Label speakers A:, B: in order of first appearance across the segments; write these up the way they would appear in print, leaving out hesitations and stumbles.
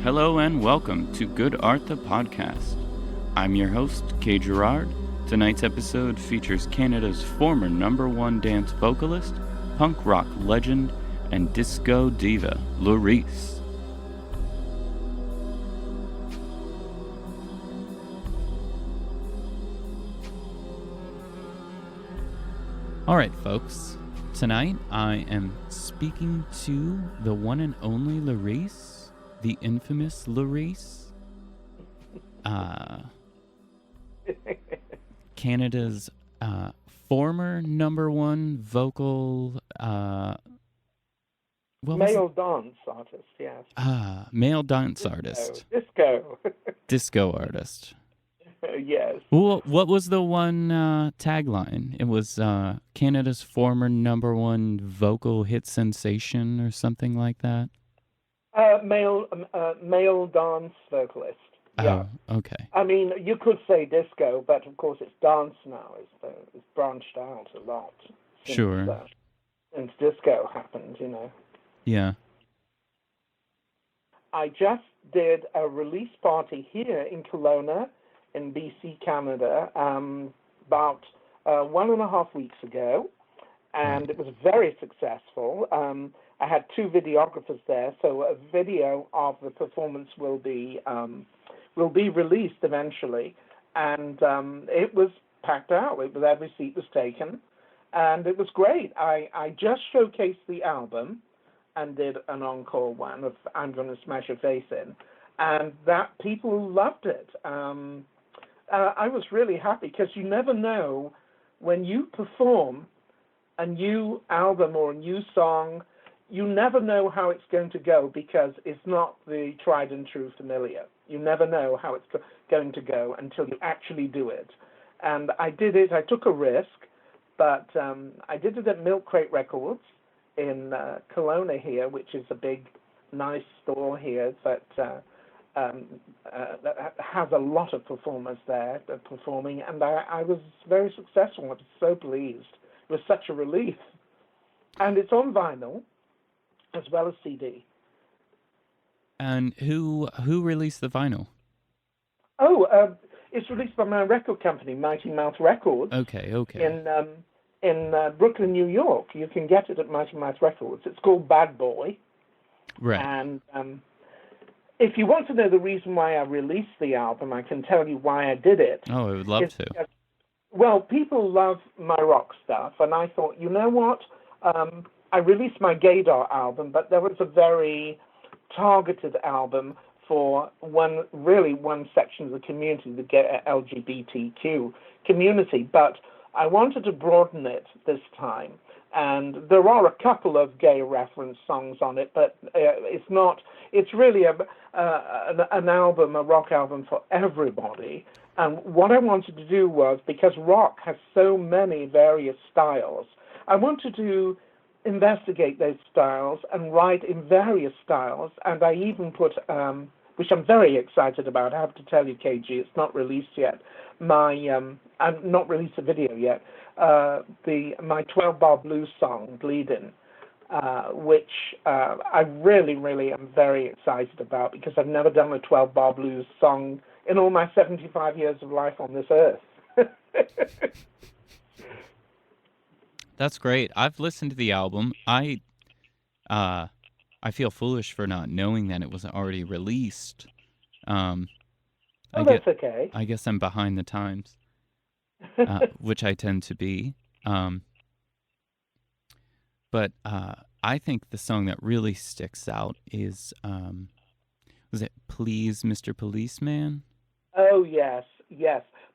A: Hello and welcome to Good Art the Podcast. I'm your host, Kay Gerard. Tonight's episode features Canada's former #1 dance vocalist, punk rock legend, and disco diva, Laurice. Alright folks, tonight I am speaking to the one and only Laurice, the infamous Laurice, Canada's former #1 vocal,
B: male dance artist, yes.
A: Male dance artist.
B: Disco
A: artist.
B: Yes.
A: Well, what was the one tagline? It was Canada's former #1 vocal hit sensation or something like that?
B: Male dance vocalist. Yeah.
A: Oh, okay.
B: I mean, you could say disco, but of course it's dance now. It's branched out a lot.
A: Sure.
B: Since disco happened, you know.
A: Yeah.
B: I just did a release party here in Kelowna, in BC, Canada, about 1.5 weeks ago, and it was very successful. I had 2 videographers there, so a video of the performance will be released eventually, and it was packed out. Every seat was taken, and it was great. I just showcased the album and did an encore one of "I'm Gonna Smash Your Face In," and that people loved it. I was really happy because you never know when you perform a new album or a new song. You never know how it's going to go because it's not the tried and true familiar. You never know how it's going to go until you actually do it. And I did it. I took a risk, but I did it at Milk Crate Records in Kelowna here, which is a big, nice store here that has a lot of performers there performing, and I was very successful. I was so pleased. It was such a relief. And it's on vinyl as well as CD.
A: And who released the vinyl?
B: Oh, it's released by my record company, Mighty Mouth Records.
A: Okay.
B: In Brooklyn, New York. You can get it at Mighty Mouth Records. It's called Bad Boy.
A: Right.
B: And if you want to know the reason why I released the album, I can tell you why I did it.
A: Oh, I would love to.
B: Because, well, people love my rock stuff, and I thought, you know what? I released my Gaydar album, but there was a very targeted album for one section of the community, the LGBTQ community, but I wanted to broaden it this time. And there are a couple of gay reference songs on it, but it's really an album, a rock album for everybody. And what I wanted to do was, because rock has so many various styles, I wanted to investigate those styles and write in various styles. And I even put, which I'm very excited about, I have to tell you, KG, it's not released yet. I've not released a video yet. My 12-bar blues song, Bleedin', which I really, really am very excited about because I've never done a 12-bar blues song in all my 75 years of life on this earth.
A: That's great. I've listened to the album. I feel foolish for not knowing that it was already released.
B: That's okay.
A: I guess I'm behind the times, which I tend to be. But I think the song that really sticks out is, was it Please, Mr. Policeman?
B: Oh, yes.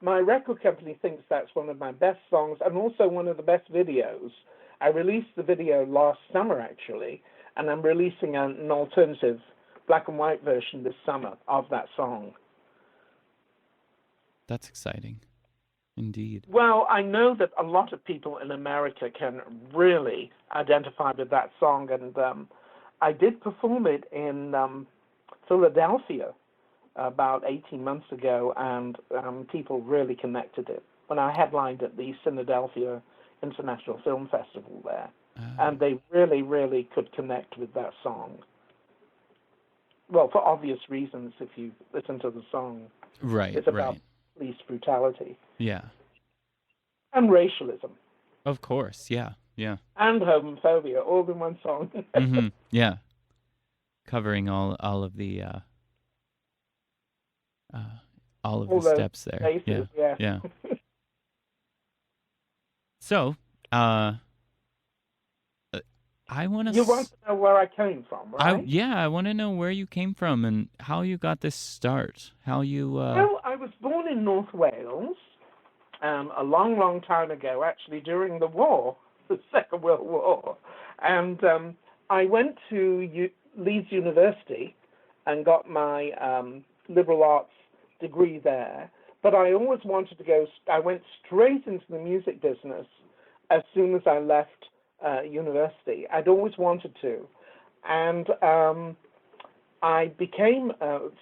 B: My record company thinks that's one of my best songs and also one of the best videos. I released the video last summer, actually, and I'm releasing an alternative black and white version this summer of that song.
A: That's exciting. Indeed.
B: Well, I know that a lot of people in America can really identify with that song, and I did perform it in Philadelphia about 18 months ago, and people really connected it when I headlined at the Philadelphia International Film Festival there, and they really, really could connect with that song. well, for obvious reasons, if you listen to the song.
A: Right,
B: It's about
A: right.
B: police brutality
A: Yeah.
B: and racialism
A: Of course, yeah, yeah.
B: and homophobia, all in one song.
A: Mm-hmm. Yeah. Covering all of the uh all of
B: All
A: the
B: those
A: steps there. Yeah.
B: bases, yeah.
A: Yeah. So, uh I want
B: You want
A: to
B: to know where I came from, right?
A: I want to know where you came from and how you got this start. How you
B: Well, I was born in North Wales a long, long time ago, actually during the war, the Second World War. And I went to Leeds University and got my liberal arts degree there. But I always wanted to go, I went straight into the music business as soon as I left university. I'd always wanted to. And I became,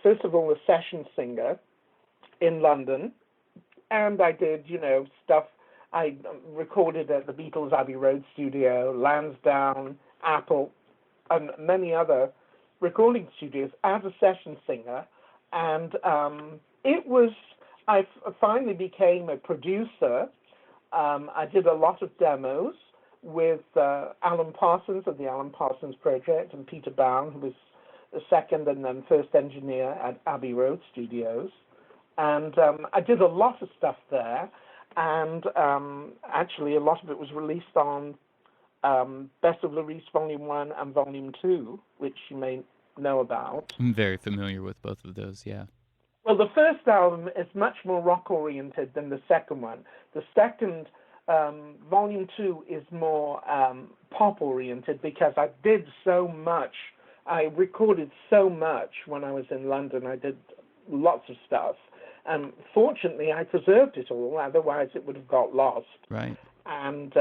B: first of all, a session singer in London. And I did, stuff. I recorded at the Beatles' Abbey Road studio, Lansdowne, Apple, and many other recording studios as a session singer. And I finally became a producer. I did a lot of demos with Alan Parsons of the Alan Parsons Project and Peter Bown, who was the second and then first engineer at Abbey Road Studios. And I did a lot of stuff there, and actually a lot of it was released on Best of Laurice Volume 1 and Volume 2, which you may know about.
A: I'm very familiar with both of those, yeah.
B: Well, the first album is much more rock-oriented than the second one. The second, Volume 2, is more pop-oriented because I did so much. I recorded so much when I was in London. I did lots of stuff. And fortunately, I preserved it all. Otherwise, it would have got lost.
A: Right.
B: And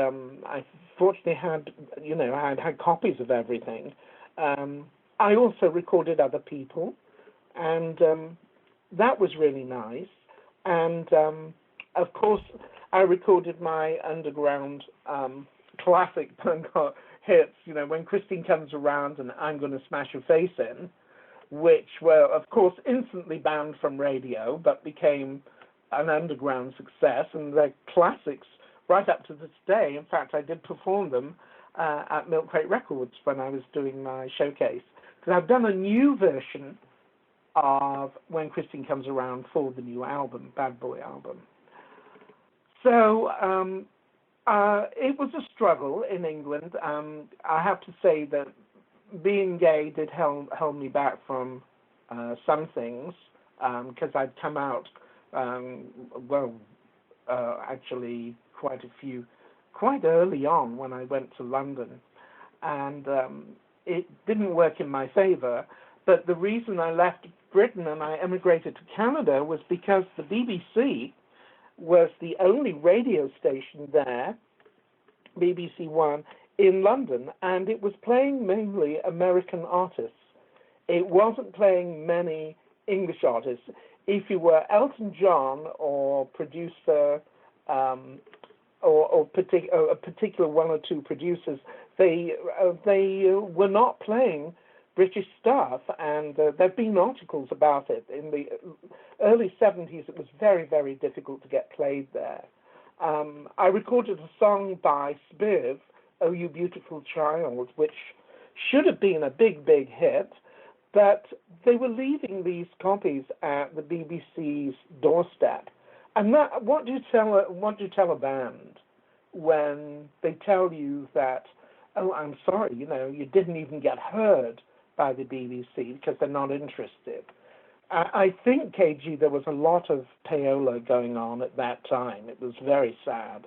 B: I fortunately had, I had copies of everything. I also recorded other people, and that was really nice. And of course, I recorded my underground classic punk hits. When Christine Comes Around and I'm Gonna Smash Your Face In, which were, of course, instantly banned from radio, but became an underground success, and they're classics right up to this day. In fact, I did perform them at Milk Crate Records when I was doing my showcase. Because I've done a new version of When Christine Comes Around for the new album, Bad Boy album. So it was a struggle in England. I have to say that being gay did hold me back from some things, because I'd come out, actually quite early on when I went to London, and it didn't work in my favor. But the reason I left Britain and I emigrated to Canada was because the BBC was the only radio station there, BBC One, in London, and it was playing mainly American artists. It wasn't playing many English artists. If you were Elton John or producer, or a particular one or two producers, they were not playing British stuff, and there've been articles about it. In the early 70s, it was very, very difficult to get played there. I recorded a song by Spiv, Oh You Beautiful Child, which should have been a big, big hit, but they were leaving these copies at the BBC's doorstep. And what do you tell a band when they tell you that, oh, I'm sorry, you didn't even get heard by the BBC because they're not interested? I think, KG, there was a lot of payola going on at that time. It was very sad.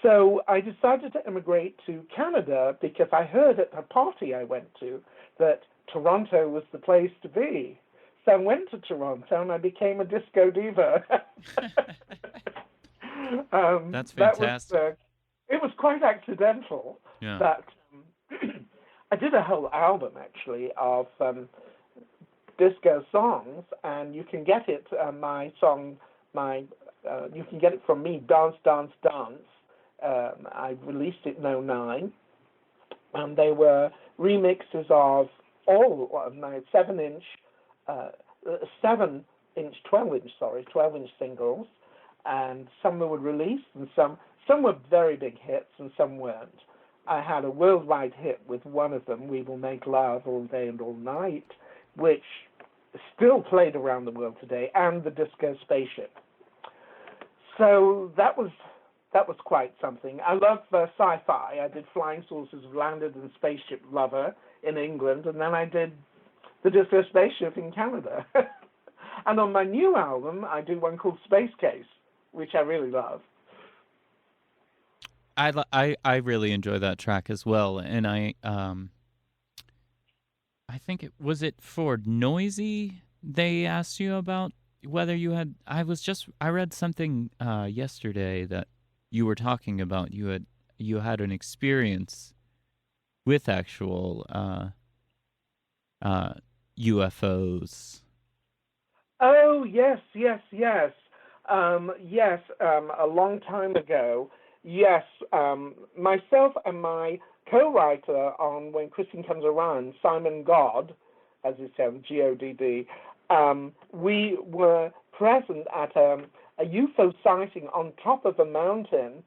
B: So I decided to emigrate to Canada because I heard at a party I went to that Toronto was the place to be. So I went to Toronto and I became a disco diva.
A: That's fantastic.
B: It was quite accidental,
A: yeah.
B: but I did a whole album, actually, of disco songs, and you can get it, you can get it from me, Dance, Dance, Dance. I released it in 2009, and they were remixes of all of my 7-inch, 7-inch, 12-inch singles, and some were released, and some were very big hits, and some weren't. I had a worldwide hit with one of them, "We Will Make Love All Day and All Night," which is still played around the world today, and the Disco Spaceship. So that was quite something. I love sci-fi. I did Flying Saucers Have Landed and Spaceship Lover in England, and then I did the Disco Spaceship in Canada. And on my new album, I do one called Space Case, which I really love.
A: I really enjoy that track as well, and I think it for Noisy they asked you about whether you had. I read something yesterday that you were talking about you had an experience with actual UFOs.
B: Oh yes. A long time ago. Yes, myself and my co-writer on When Christine Comes Around, Simon Godd, as it sounds, G-O-D-D, we were present at a UFO sighting on top of a mountain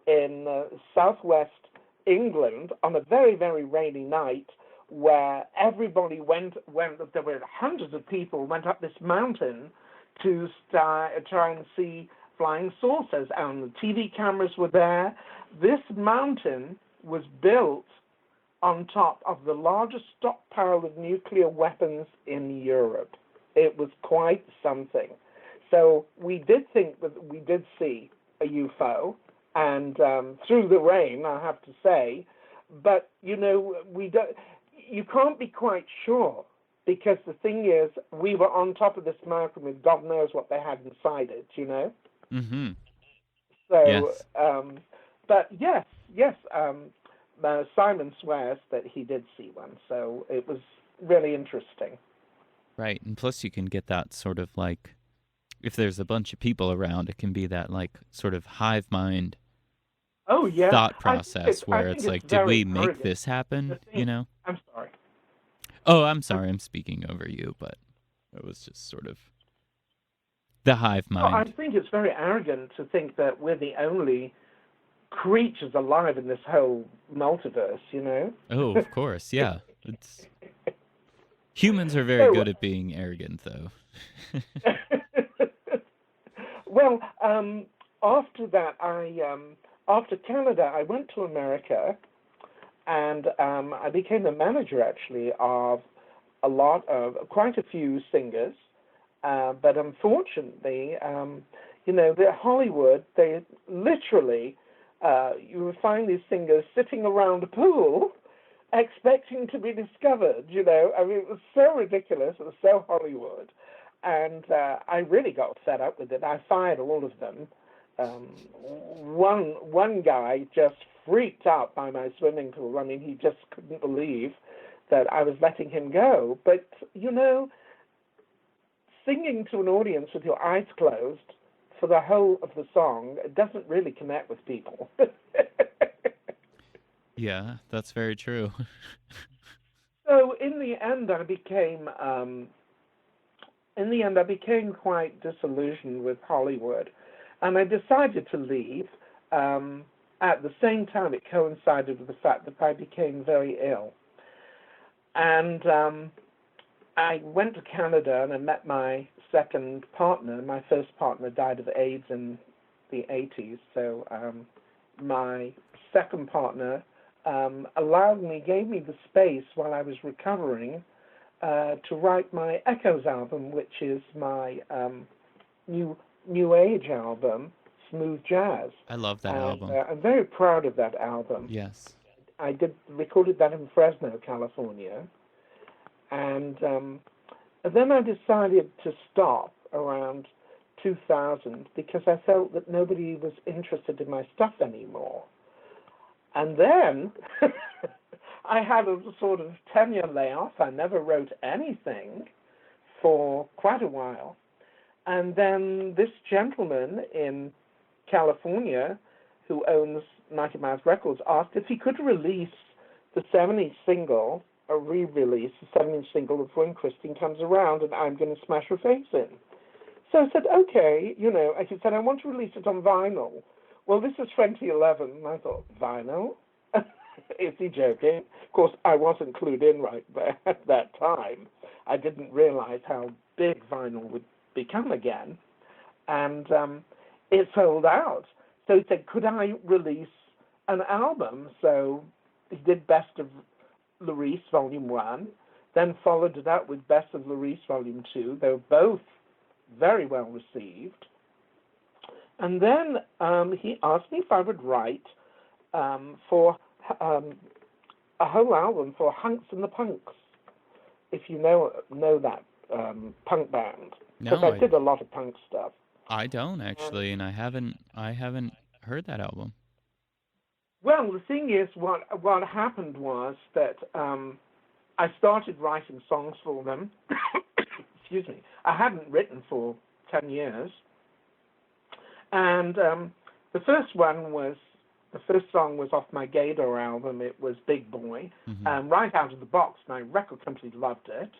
B: in southwest England on a very, very rainy night, where everybody went. There were hundreds of people went up this mountain to try and see flying saucers, and the TV cameras were there. This mountain was built on top of the largest stockpile of nuclear weapons in Europe. It was quite something. So we did think that we did see a UFO, and through the rain, I have to say. But you can't be quite sure, because the thing is, we were on top of this mountain with God knows what they had inside it,
A: Mm-hmm.
B: So,
A: yes.
B: But yes, Simon swears that he did see one, so it was really interesting.
A: Right, and plus you can get that sort of like, if there's a bunch of people around, it can be that like sort of hive mind thought process where it's like, did we make
B: arrogant.
A: this happen,
B: I'm sorry.
A: Oh, I'm sorry, I'm speaking over you, but it was just sort of the hive mind.
B: I think it's very arrogant to think that we're the only creatures alive in this whole multiverse,
A: Oh, of course, yeah. Humans are very good at being arrogant, though.
B: Well, after that, after Canada, I went to America, and I became the manager, actually, of quite a few singers. But unfortunately, the Hollywood, they literally, you would find these singers sitting around a pool expecting to be discovered, I mean, it was so ridiculous, it was so Hollywood, and I really got fed up with it. I fired all of them. One guy just freaked out by my swimming pool. I mean, he just couldn't believe that I was letting him go. But, singing to an audience with your eyes closed for the whole of the song, it doesn't really connect with people.
A: Yeah, that's very true.
B: So in the end, I became quite disillusioned with Hollywood, and I decided to leave. At the same time, it coincided with the fact that I became very ill, and I went to Canada and I met my second partner. My first partner died of AIDS in the 80s, so my second partner gave me the space while I was recovering to write my Echoes album, which is my new age album, Smooth Jazz.
A: I love that album.
B: I'm very proud of that album.
A: Yes.
B: I recorded that in Fresno, California. And then I decided to stop around 2000 because I felt that nobody was interested in my stuff anymore. And then I had a sort of 10-year layoff. I never wrote anything for quite a while. And then this gentleman in California who owns 90 Miles Records asked if he could release the 7-inch single a re-release, a 7-inch single of When Christine Comes Around, and I'm going to smash her face in. So I said, okay, he said, I want to release it on vinyl. Well, this was 2011, and I thought, vinyl? Is he joking? Of course, I wasn't clued in right there at that time. I didn't realize how big vinyl would become again. And it sold out. So he said, could I release an album? So he did Best of Laurice Volume 1, then followed it up with Best of Laurice Volume 2. They were both very well received. And then he asked me if I would write for a whole album for Hunks and the Punks, if you know that punk band. Because
A: No,
B: I did a lot of punk stuff.
A: I don't actually, and I haven't heard that album.
B: Well, the thing is, what happened was that I started writing songs for them. Excuse me. I hadn't written for 10 years. And the first song was off my Gaydar album. It was Big Boy. Right out of the box, my record company loved it.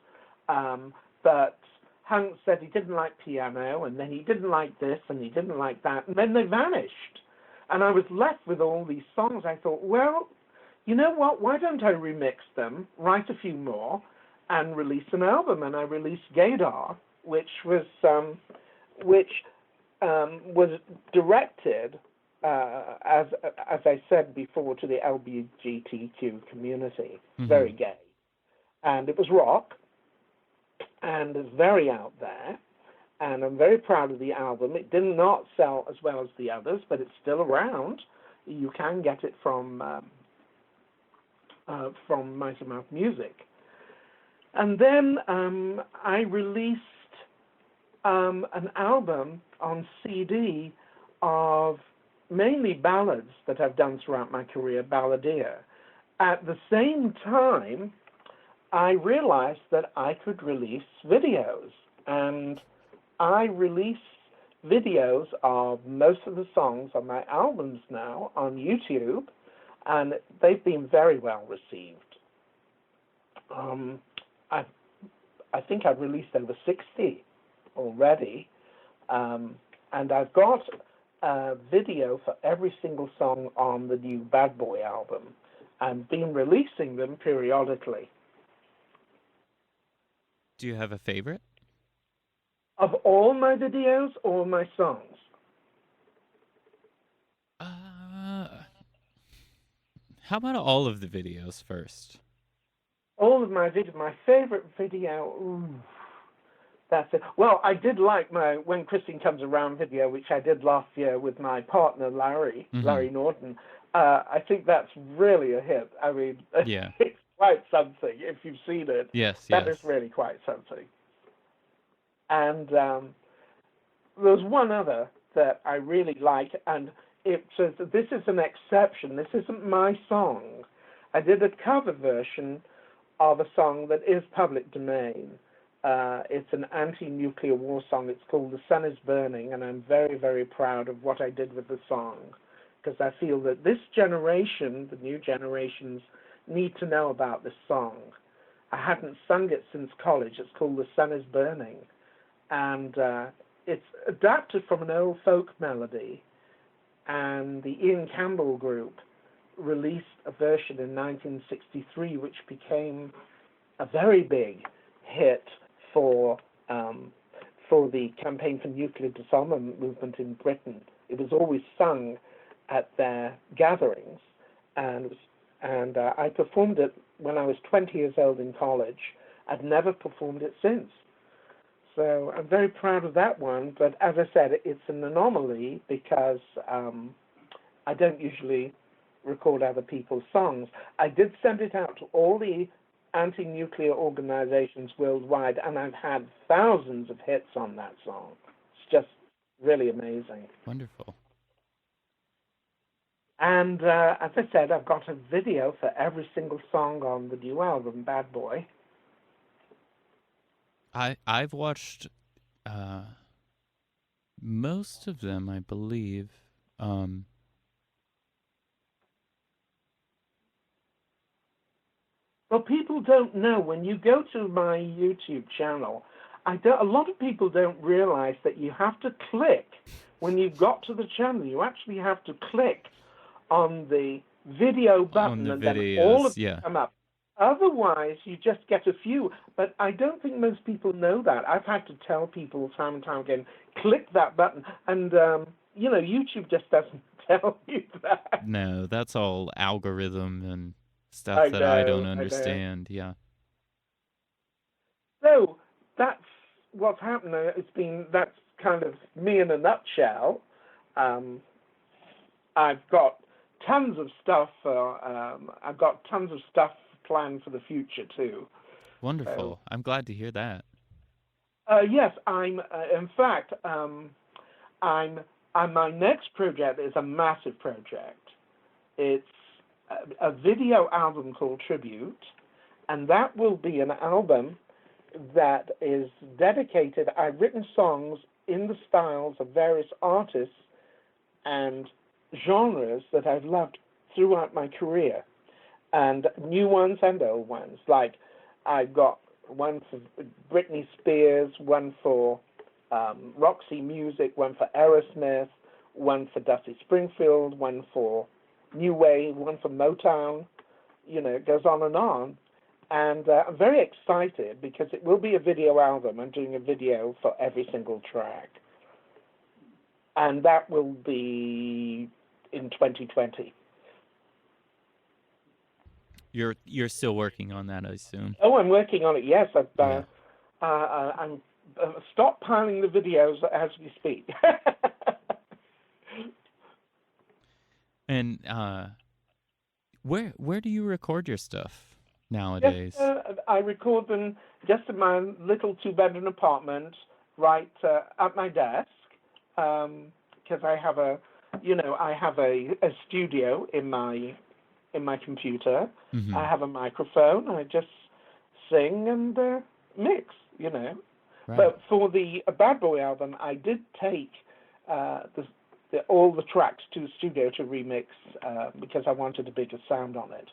B: But Hank said he didn't like piano, and then he didn't like this, and he didn't like that, and then they vanished. And I was left with all these songs. I thought, well, you know what? Why don't I remix them, write a few more, and release an album? And I released Gaydar, which was directed, as I said before, to the LGBTQ community. Very gay. And it was rock, and it's very out there. And I'm very proud of the album. It did not sell as well as the others, but it's still around. You can get it from Mighty Mouth Music. And then I released an album on CD of mainly ballads that I've done throughout my career, balladeer. At the same time, I realized that I could release videos, and I release videos of most of the songs on my albums now on YouTube, and they've been very well received. I think I've released over 60 already, and I've got a video for every single song on the new Bad Boy album, and been releasing them periodically.
A: Do you have a favorite?
B: Of all my videos or my songs?
A: How about all of the videos first?
B: All of my videos. My favorite video, that's it. Well, I did like my When Christine Comes Around video, which I did last year with my partner, Larry Norton. I think that's really a hit. I mean,
A: yeah.
B: It's quite something. If you've seen it, that is really quite something. And there's one other that I really like, and it says that this is an exception. This isn't my song. I did a cover version of a song that is public domain. It's an anti-nuclear war song. It's called The Sun is Burning, and I'm very, very proud of what I did with the song, because I feel that this generation, the new generations, need to know about this song. I hadn't sung it since college. It's called The Sun is Burning. And it's adapted from an old folk melody, and the Ian Campbell group released a version in 1963, which became a very big hit for the Campaign for Nuclear Disarmament movement in Britain. It was always sung at their gatherings, and I performed it when I was 20 years old in college. I've never performed it since. So I'm very proud of that one, but as I said, it's an anomaly because I don't usually record other people's songs. I did send it out to all the anti-nuclear organizations worldwide, and I've had thousands of hits on that song. It's just really amazing.
A: Wonderful.
B: And as I said, I've got a video for every single song on the new album, Bad Boy.
A: I've watched most of them, I believe.
B: Well, people people don't know, when you go to my YouTube channel, a lot of people don't realize that you have to click, when you've got to the channel, you actually have to click on the video button, and
A: videos,
B: then all of them come up. Otherwise, you just get a few. But I don't think most people know that. I've had to tell people time and time again, click that button. And, YouTube just doesn't tell you that.
A: No, that's all algorithm and stuff that I don't understand. Yeah.
B: So that's what's happened. That's kind of me in a nutshell. I've got tons of stuff. I've got tons of stuff planned for the future too.
A: Wonderful.
B: So,
A: I'm glad to hear that.
B: Yes, I'm. In fact, my next project is a massive project. It's a video album called Tribute, and that will be an album that is dedicated. I've written songs in the styles of various artists and genres that I've loved throughout my career, and new ones and old ones. Like, I've got one for Britney Spears, one for Roxy Music, one for Aerosmith, one for Dusty Springfield, one for New Wave, one for Motown. It goes on. And I'm very excited because it will be a video album. I'm doing a video for every single track. And that will be in 2020.
A: You're still working on that, I assume.
B: Oh, I'm working on it. Yes, I'm stockpiling the videos as we speak.
A: And where do you record your stuff nowadays?
B: I record them just in my little 2-bedroom apartment, right at my desk, because I have a studio in my computer.
A: Mm-hmm.
B: I have a microphone. I just sing and mix, Right. But for the Bad Boy album, I did take all the tracks to the studio to remix because I wanted a bigger sound on it.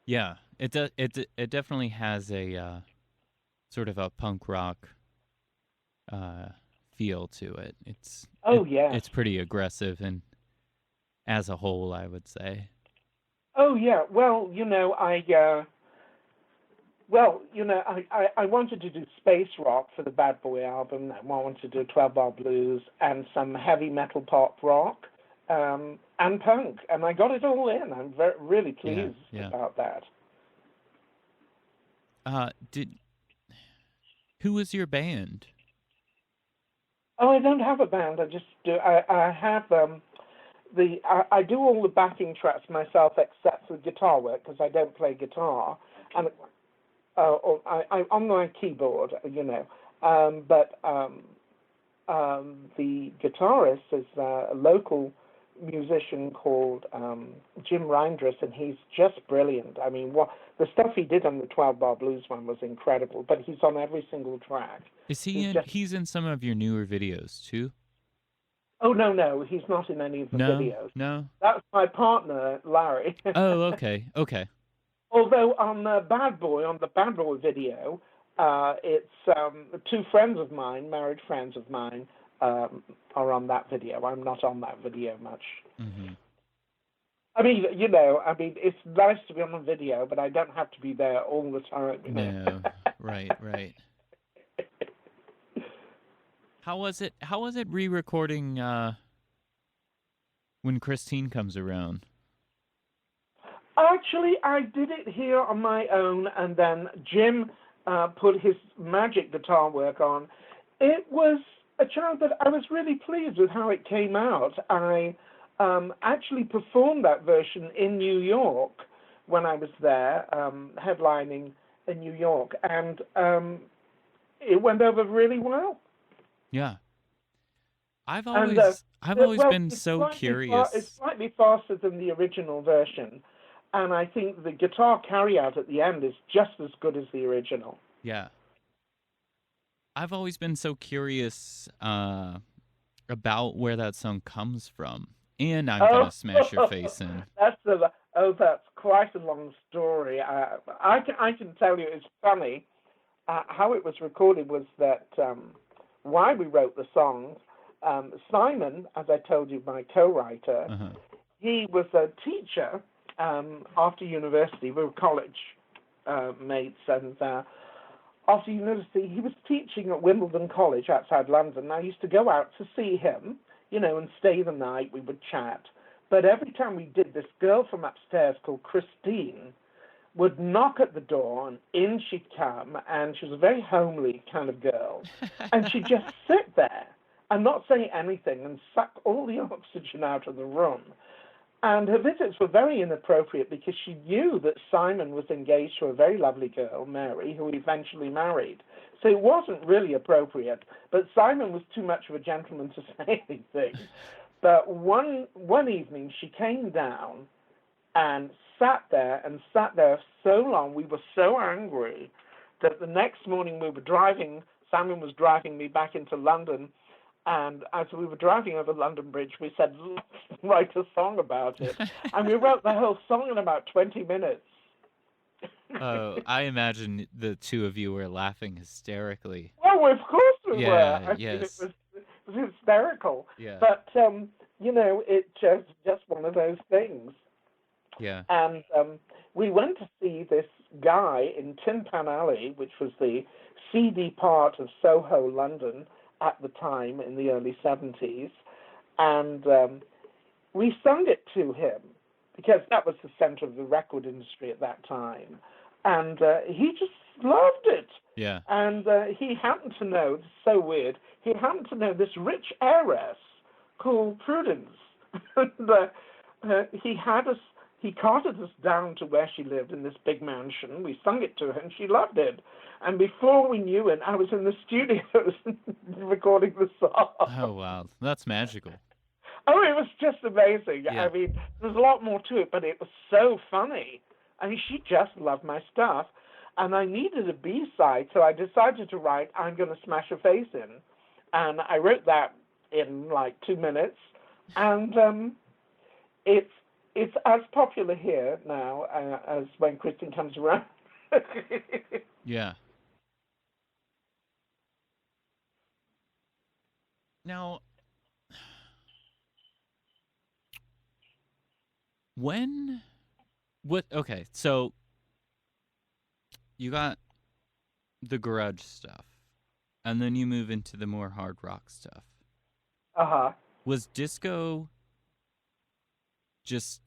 A: Yeah, it definitely has a sort of a punk rock feel to it. It's pretty aggressive, and as a whole, I would say.
B: Oh yeah, well, I wanted to do space rock for the Bad Boy album. I wanted to do 12-bar blues and some heavy metal pop rock and punk, and I got it all in. I'm really pleased about that.
A: Who was your band?
B: Oh, I don't have a band. I just do. I have I do all the backing tracks myself, except for guitar work because I don't play guitar, and I'm on my keyboard, but the guitarist is a local musician called Jim Reindress, and he's just brilliant. I mean, the stuff he did on the 12-bar blues one was incredible, but he's on every single track.
A: Is he's in some of your newer videos too?
B: Oh, no, he's not in any of the videos.
A: No?
B: That's my partner, Larry.
A: Oh, okay.
B: Although on the Bad Boy video, it's 2 friends of mine, married friends of mine, are on that video. I'm not on that video much.
A: Mm-hmm.
B: I mean, it's nice to be on the video, but I don't have to be there all the time.
A: No, right. How was it re-recording when Christine comes around?
B: Actually, I did it here on my own, and then Jim put his magic guitar work on. It was a chance that I was really pleased with how it came out. I actually performed that version in New York when I was there, headlining in New York, and it went over really well.
A: Yeah. I've always been so curious.
B: It's slightly faster than the original version, and I think the guitar carry-out at the end is just as good as the original.
A: Yeah. I've always been so curious about where that song comes from, and I'm gonna smash your face in.
B: That's quite a long story. I can tell you it's funny. How it was recorded was that why we wrote the songs, Simon, as I told you, my co-writer, he was a teacher after university. We were college mates, and after university, he was teaching at Wimbledon College outside London. I used to go out to see him, and stay the night. We would chat. But every time we did, this girl from upstairs called Christine would knock at the door, and in she'd come, and she was a very homely kind of girl. And she'd just sit there and not say anything and suck all the oxygen out of the room. And her visits were very inappropriate because she knew that Simon was engaged to a very lovely girl, Mary, who he eventually married. So it wasn't really appropriate, but Simon was too much of a gentleman to say anything. But one evening she came down and sat there so long. We were so angry that the next morning we were driving, Simon was driving me back into London, and as we were driving over London Bridge, we said, let's write a song about it. And we wrote the whole song in about 20 minutes.
C: Oh, I imagine the two of you were laughing hysterically.
B: Oh, of course we were. I
C: Yes.
B: mean, it was hysterical.
C: Yeah.
B: But, it's just one of those things.
C: Yeah.
B: And we went to see this guy in Tin Pan Alley, which was the seedy part of Soho, London, at the time in the early 70s. And we sung it to him because that was the center of the record industry at that time. And he just loved it.
C: Yeah.
B: And he happened to know, it's so weird, he happened to know this rich heiress called Prudence. And he carted us down to where she lived in this big mansion. We sung it to her, and she loved it. And before we knew it, I was in the studios recording the song.
C: Oh, wow. That's magical.
B: Oh, it was just amazing.
C: Yeah.
B: I mean, there's a lot more to it, but it was so funny. I mean, she just loved my stuff. And I needed a B-side, so I decided to write I'm Gonna Smash Your Face In. And I wrote that in like 2 minutes. And it's as popular here now as when Kristen comes around.
C: Yeah. Now, okay, so you got the grudge stuff, and then you move into the more hard rock stuff.
B: Uh-huh.
C: Was disco just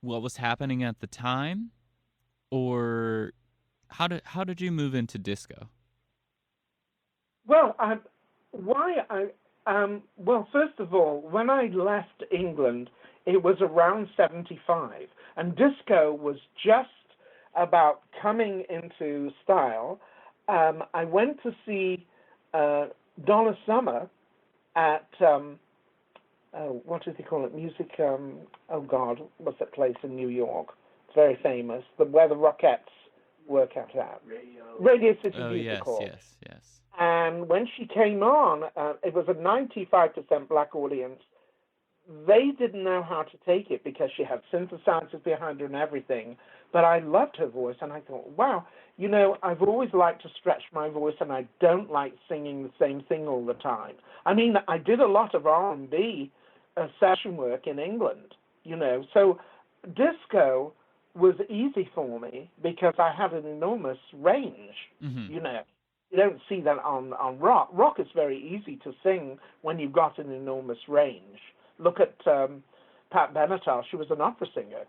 C: what was happening at the time, or how did you move into disco?
B: Well, well, first of all, when I left England, it was around 75, and disco was just about coming into style. I went to see Donna Summer at what do they call it? Music. Oh God, what's that place in New York? It's very famous. Where the Rockettes work out at. Radio City Music Hall.
C: Yes.
B: And when she came on, it was a 95% black audience. They didn't know how to take it because she had synthesizers behind her and everything. But I loved her voice, and I thought, wow, I've always liked to stretch my voice, and I don't like singing the same thing all the time. I mean, I did a lot of R&B session work in England, So disco was easy for me because I had an enormous range, You don't see that on rock. Rock is very easy to sing when you've got an enormous range. Look at Pat Benatar. She was an opera singer,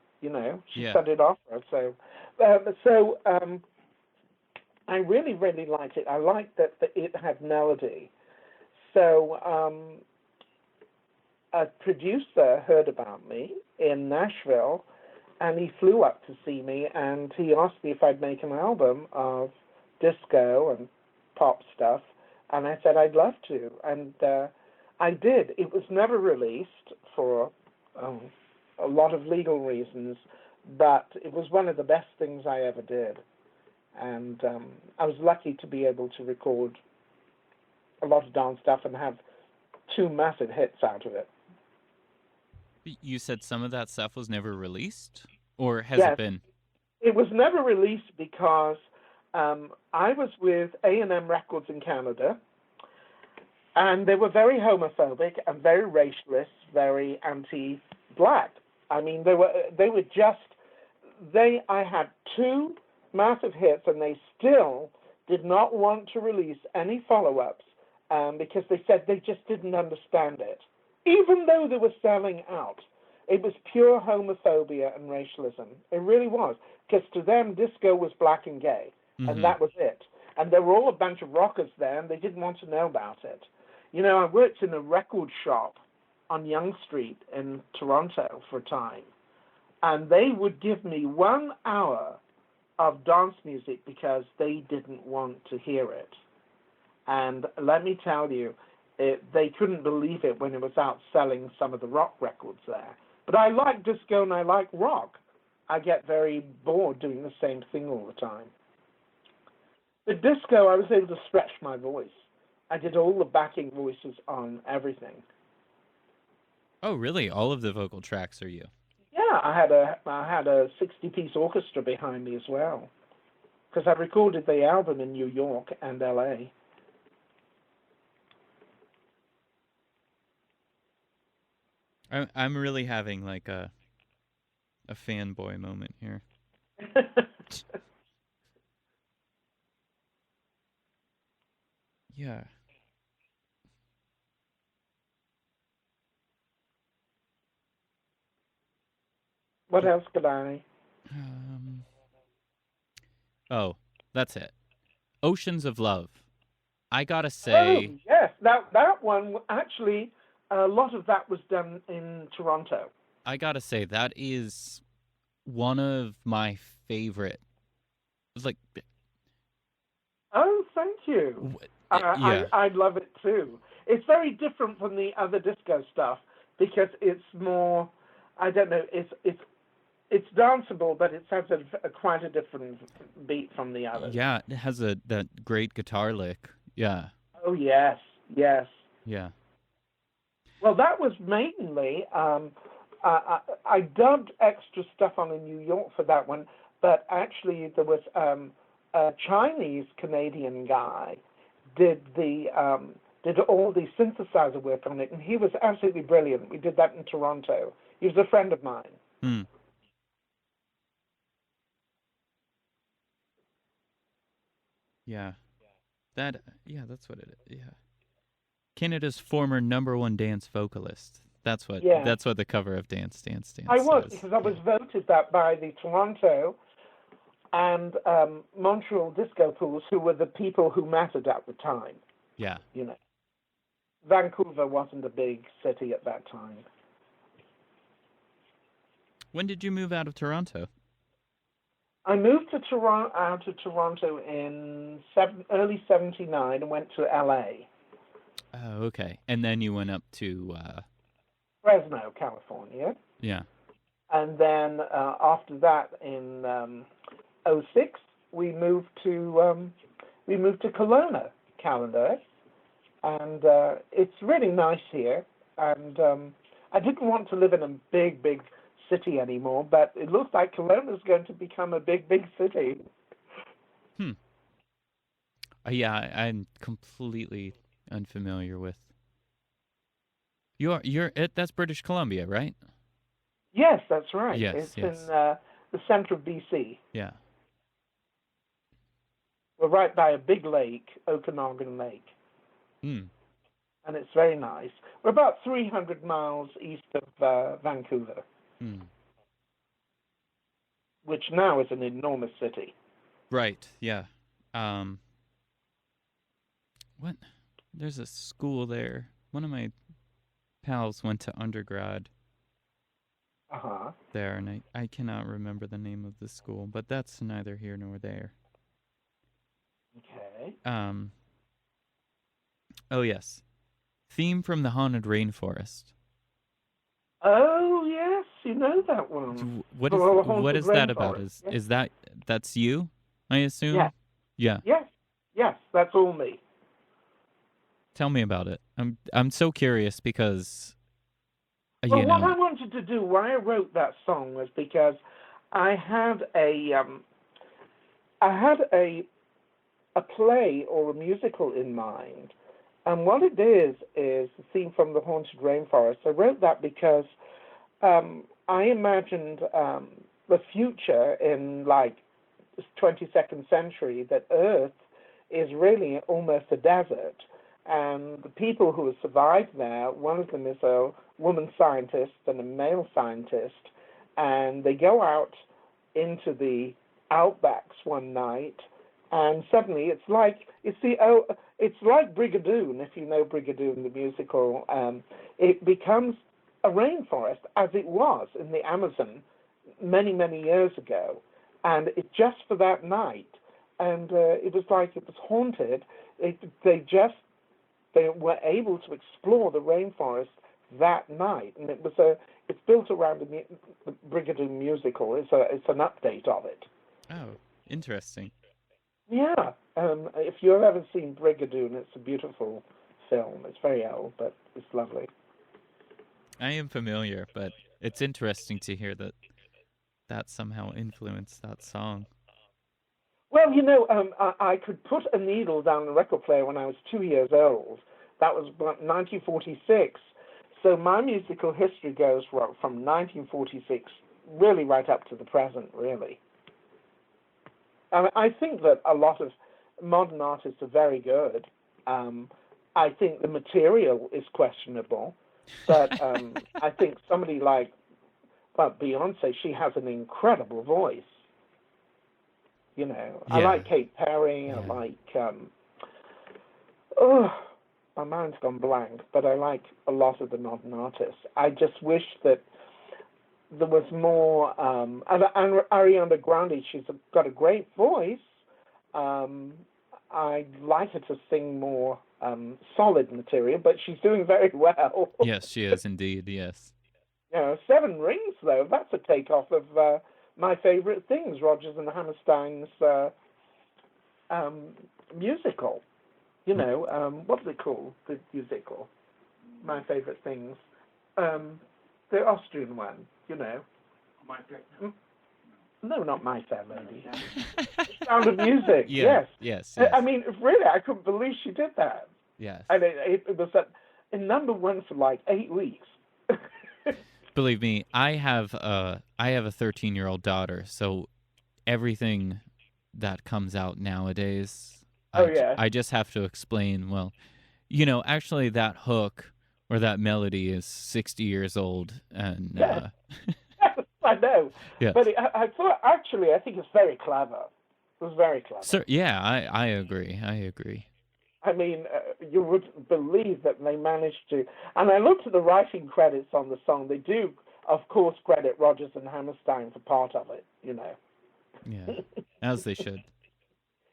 B: She studied opera. So I really, really liked it. I liked that it had melody. So a producer heard about me in Nashville, and he flew up to see me, and he asked me if I'd make an album of disco and pop stuff, and I said I'd love to, and I did. It was never released for a lot of legal reasons, but it was one of the best things I ever did, and I was lucky to be able to record a lot of dance stuff and have 2 massive hits out of it.
C: You said some of that stuff was never released? Or has
B: Yes.
C: it been?
B: It was never released because I was with A&M Records in Canada, and they were very homophobic and very racialist, very anti-black. I mean, I had two massive hits, and they still did not want to release any follow-ups because they said they just didn't understand it. Even though they were selling out, it was pure homophobia and racialism. It really was. Because to them, disco was black and gay, and that was it. And there were all a bunch of rockers there, and they didn't want to know about it. You know, I worked in a record shop on Yonge Street in Toronto for a time, and they would give me 1 hour of dance music because they didn't want to hear it. And let me tell you, they couldn't believe it when it was out selling some of the rock records there. But I like disco and I like rock. I get very bored doing the same thing all the time. With disco, I was able to stretch my voice. I did all the backing voices on everything.
C: Oh, really? All of the vocal tracks are you?
B: Yeah, I had a 60-piece orchestra behind me as well, because I recorded the album in New York and LA.
C: I'm really having like a fanboy moment here. Yeah.
B: What else could I?
C: Oh, that's it. Oceans of Love. I gotta
B: Oh,
C: say.
B: yes. That one, actually, a lot of that was done in Toronto.
C: I gotta say, that is one of my favorite. Like.
B: Oh, thank you.
C: Yeah.
B: I love it too. It's very different from the other disco stuff because it's more, I don't know, it's danceable, but it has quite a different beat from the others.
C: Yeah, it has that great guitar lick. Yeah.
B: Oh, yes, yes.
C: Yeah.
B: Well, that was mainly, I dubbed extra stuff on in New York for that one, but actually there was a Chinese-Canadian guy did all the synthesizer work on it, and he was absolutely brilliant. We did that in Toronto. He was a friend of mine.
C: Hmm. Yeah. That's what it is. Yeah. Canada's former #1 dance vocalist. That's what the cover of Dance Dance Dance
B: I was,
C: says.
B: because I was voted that by the Toronto and Montreal disco pools, who were the people who mattered at the time.
C: Yeah.
B: You know, Vancouver wasn't a big city at that time.
C: When did you move out of Toronto?
B: I moved to out of Toronto in early '79 and went to LA.
C: Oh, okay. And then you went up to
B: Fresno, California.
C: Yeah.
B: And then after that, in '06, we moved to Kelowna, Canada, and it's really nice here. And I didn't want to live in a big city anymore, but it looks like Kelowna is going to become a big city.
C: Yeah, I'm completely unfamiliar with. That's British Columbia, right?
B: Yes, that's right.
C: Yes,
B: it's
C: yes.
B: in the center of BC.
C: Yeah.
B: We're right by a big lake, Okanagan Lake.
C: Hmm.
B: And it's very nice. We're about 300 miles east of Vancouver, which now is an enormous city.
C: Right. Yeah. What? There's a school there. One of my pals went to undergrad there, and I cannot remember the name of the school, but that's neither here nor there.
B: Okay.
C: Oh yes. Theme from the Haunted Rainforest.
B: Oh yes, you know that one.
C: What is that about? Is that's you? I assume.
B: Yeah.
C: Yeah.
B: Yes, that's all me.
C: Tell me about it. I'm so curious because
B: Well, what I wanted to do, why I wrote that song, was because I had a play or a musical in mind, and what it is the theme from the Haunted Rainforest. I wrote that because I imagined the future in like 22nd century, that Earth is really almost a desert, and the people who have survived there, one of them is a woman scientist and a male scientist, and they go out into the outbacks one night, and suddenly it's like Brigadoon, if you know Brigadoon the musical. It becomes a rainforest, as it was in the Amazon many, many years ago, and it just for that night, and it was like it was haunted. They were able to explore the rainforest that night, and it's built around the Brigadoon musical. It's an update of it.
C: Oh, interesting.
B: Yeah, if you've ever seen Brigadoon, it's a beautiful film. It's very old, but it's lovely.
C: I am familiar, but it's interesting to hear that somehow influenced that song.
B: Well, I could put a needle down the record player when I was 2 years old. That was 1946. So my musical history goes from 1946 really right up to the present, really. I think that a lot of modern artists are very good. I think the material is questionable, but I think somebody like Beyonce, she has an incredible voice.
C: Yeah.
B: I like Katy Perry. Yeah. I like my mind's gone blank, but I like a lot of the modern artists. I just wish that there was more. And Ariana Grande, she's got a great voice. I'd like her to sing more solid material, but she's doing very well.
C: Yes, she is indeed. Yes.
B: Seven Rings, though, that's a takeoff of my favorite things, Rodgers and Hammerstein's musical. What's it called? The musical. My favorite things. The Austrian one.
D: My Fair.
B: No, not My Fair Lady. Sound of Music.
C: Yes.
B: I mean, really, I couldn't believe she did that.
C: Yes.
B: And it was in number one for like 8 weeks.
C: Believe me, I have a 13-year-old daughter, so everything that comes out nowadays, I just have to explain, well, actually that hook or that melody is 60 years old, and
B: yes, I know.
C: Yes.
B: But I think it's very clever. It was very clever.
C: So, yeah, I agree.
B: I mean, you wouldn't believe that they managed to. And I looked at the writing credits on the song. They do, of course, credit Rodgers and Hammerstein for part of it,
C: Yeah, as they should.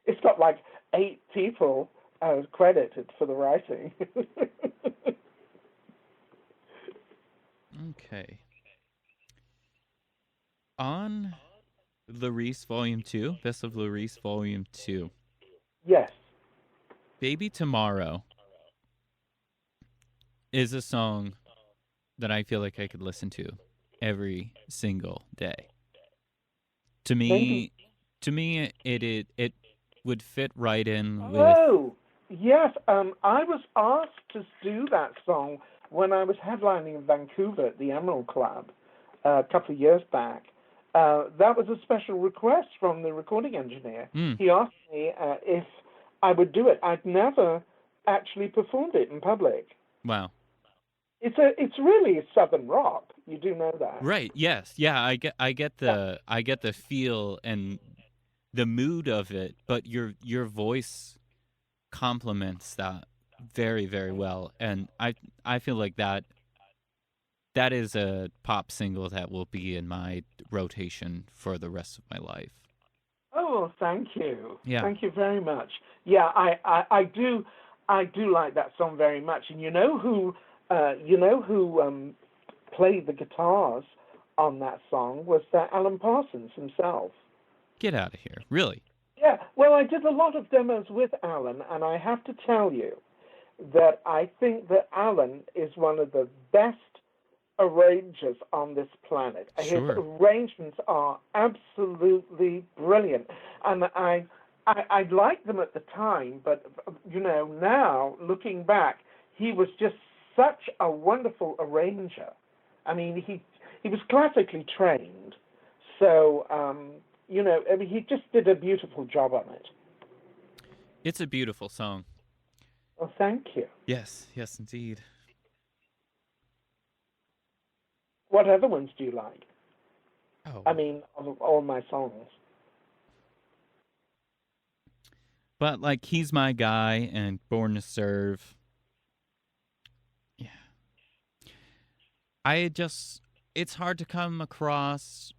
B: It's got like 8 people credited for the writing.
C: Okay. On Laurice Volume 2, Best of Laurice Volume 2.
B: Yes.
C: Baby Tomorrow is a song that I feel like I could listen to every single day. To me, it would fit right in with...
B: Oh, yes. I was asked to do that song when I was headlining in Vancouver at the Emerald Club a couple of years back. That was a special request from the recording engineer. He asked me if I would do it. I'd never actually performed it in public.
C: Wow.
B: It's really Southern rock. You do know that,
C: right? Yes, yeah. I get the feel and the mood of it, but your voice complements that very, very well, and I feel like that is a pop single that will be in my rotation for the rest of my life.
B: Oh, thank you.
C: Yeah.
B: Thank you very much. Yeah, I do like that song very much. And you know who played the guitars on that song was Alan Parsons himself.
C: Get out of here. Really?
B: Yeah. Well, I did a lot of demos with Alan, and I have to tell you that I think that Alan is one of the best arrangers on this planet. His
C: Sure.
B: arrangements are absolutely brilliant, and I liked them at the time, but now looking back, he was just such a wonderful arranger. I mean, he was classically trained, so I mean, he just did a beautiful job on it.
C: It's a beautiful song.
B: Well, thank you.
C: Yes, yes, indeed.
B: What other ones do you like?
C: Oh.
B: I mean, of all my songs.
C: But like, He's My Guy and Born to Serve. Yeah. It's hard to come across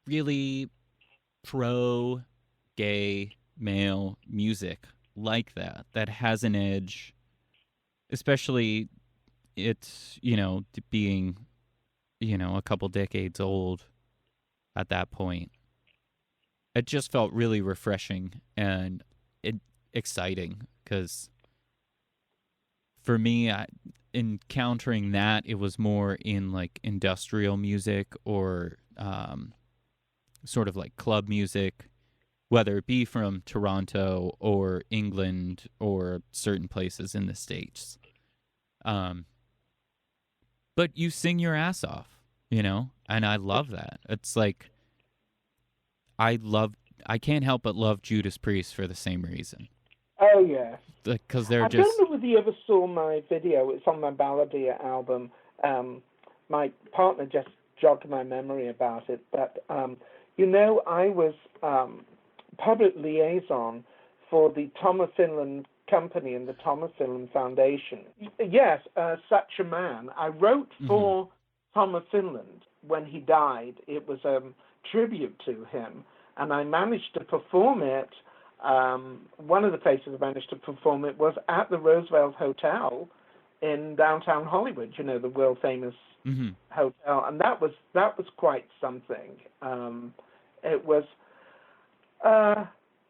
C: really pro-gay male music like that has an edge, especially it's, being, a couple decades old at that point. It just felt really refreshing and exciting, because for me, encountering that, it was more in like industrial music or sort of like club music, whether it be from Toronto or England or certain places in the States. But you sing your ass off, and I love that. It's like, I can't help but love Judas Priest for the same reason.
B: Oh, yeah.
C: Because they're
B: I
C: just...
B: don't know whether you ever saw my video. It's on my Balladeer album. My partner just jogged my memory about it. But, I was public liaison for the Thomas Finland Company and the Thomas Finland Foundation. Yes, Such a Man. I wrote for Thomas Finland when he died. It was a tribute to him, and I managed to perform it. One of the places I managed to perform it was at the Roosevelt Hotel in downtown Hollywood, the world famous hotel, and that was quite something. It was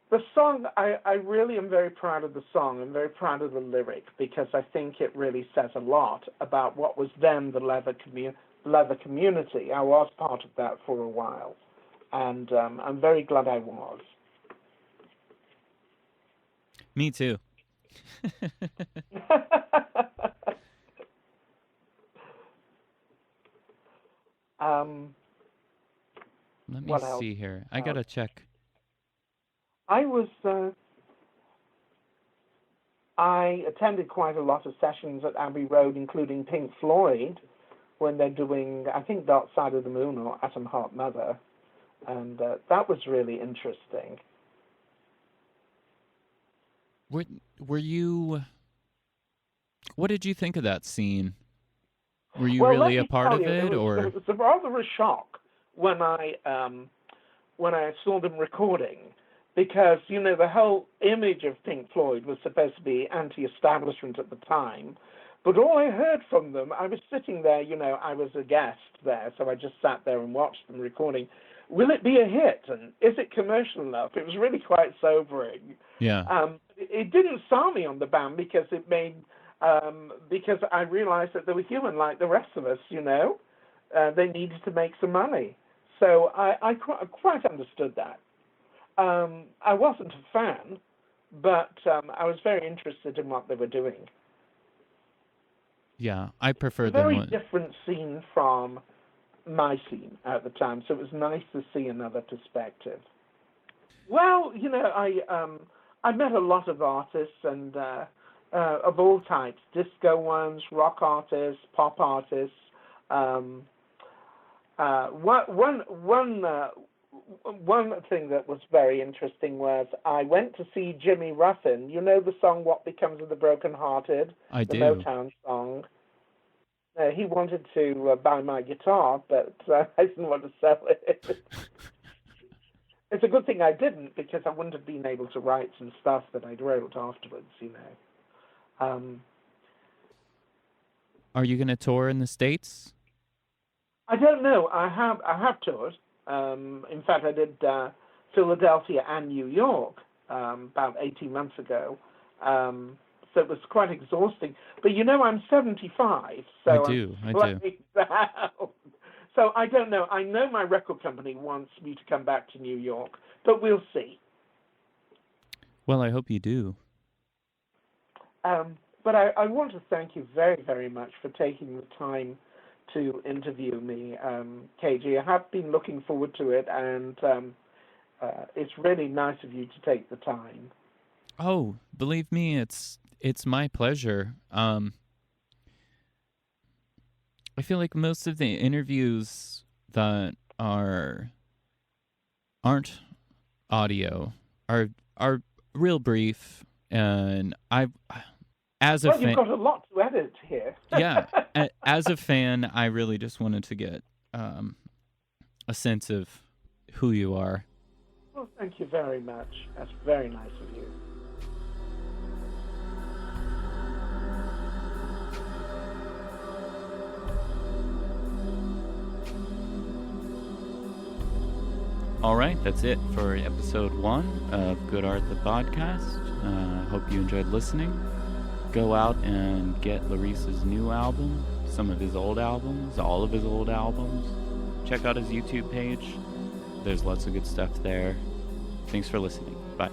B: the song. I really am very proud of the song. I'm very proud of the lyric, because I think it really says a lot about what was then the leather community. I was part of that for a while, and I'm very glad I was.
C: Me too. Let me see here. I gotta check.
B: I attended quite a lot of sessions at Abbey Road, including Pink Floyd, when they're doing, I think, Dark Side of the Moon or Atom Heart Mother, and that was really interesting.
C: Were you... What did you think of that scene? Were you
B: Well,
C: really a part of it, or?
B: It was rather a shock when I saw them recording, because the whole image of Pink Floyd was supposed to be anti-establishment at the time, but all I heard from them, I was sitting there, I was a guest there, so I just sat there and watched them recording. Will it be a hit, and is it commercial enough? It was really quite sobering.
C: Yeah.
B: It didn't sour me on the band, because it made because I realized that they were human like the rest of us. They needed to make some money, so I quite understood that. I wasn't a fan, but I was very interested in what they were doing.
C: Yeah, I prefer
B: them.
C: them.
B: Very different scene from my scene at the time, so it was nice to see another perspective. Well, I met a lot of artists, and of all types: disco ones, rock artists, pop artists. One thing that was very interesting was I went to see Jimmy Ruffin. You know the song "What Becomes of the Broken Hearted"?
C: I
B: the
C: do.
B: Motown song. He wanted to buy my guitar, but I didn't want to sell it. It's a good thing I didn't, because I wouldn't have been able to write some stuff that I'd wrote afterwards.
C: Are you going to tour in the States?
B: I don't know. I have toured. In fact, I did Philadelphia and New York about 18 months ago. So it was quite exhausting. But I'm 75, so
C: I do.
B: So I don't know. I know my record company wants me to come back to New York, but we'll see.
C: Well, I hope you do.
B: But I want to thank you very, very much for taking the time to interview me, KG. I have been looking forward to it, and it's really nice of you to take the time.
C: Oh, believe me, it's my pleasure. I feel like most of the interviews that aren't audio are real brief, and as a fan,
B: you've got a lot to edit here.
C: Yeah, as a fan, I really just wanted to get a sense of who you are.
B: Well, thank you very much. That's very nice of you.
A: All right, that's it for episode 1 of Good Art the Podcast. Hope you enjoyed listening. Go out and get Laurice's new album, some of his old albums, all of his old albums. Check out his YouTube page. There's lots of good stuff there. Thanks for listening. Bye.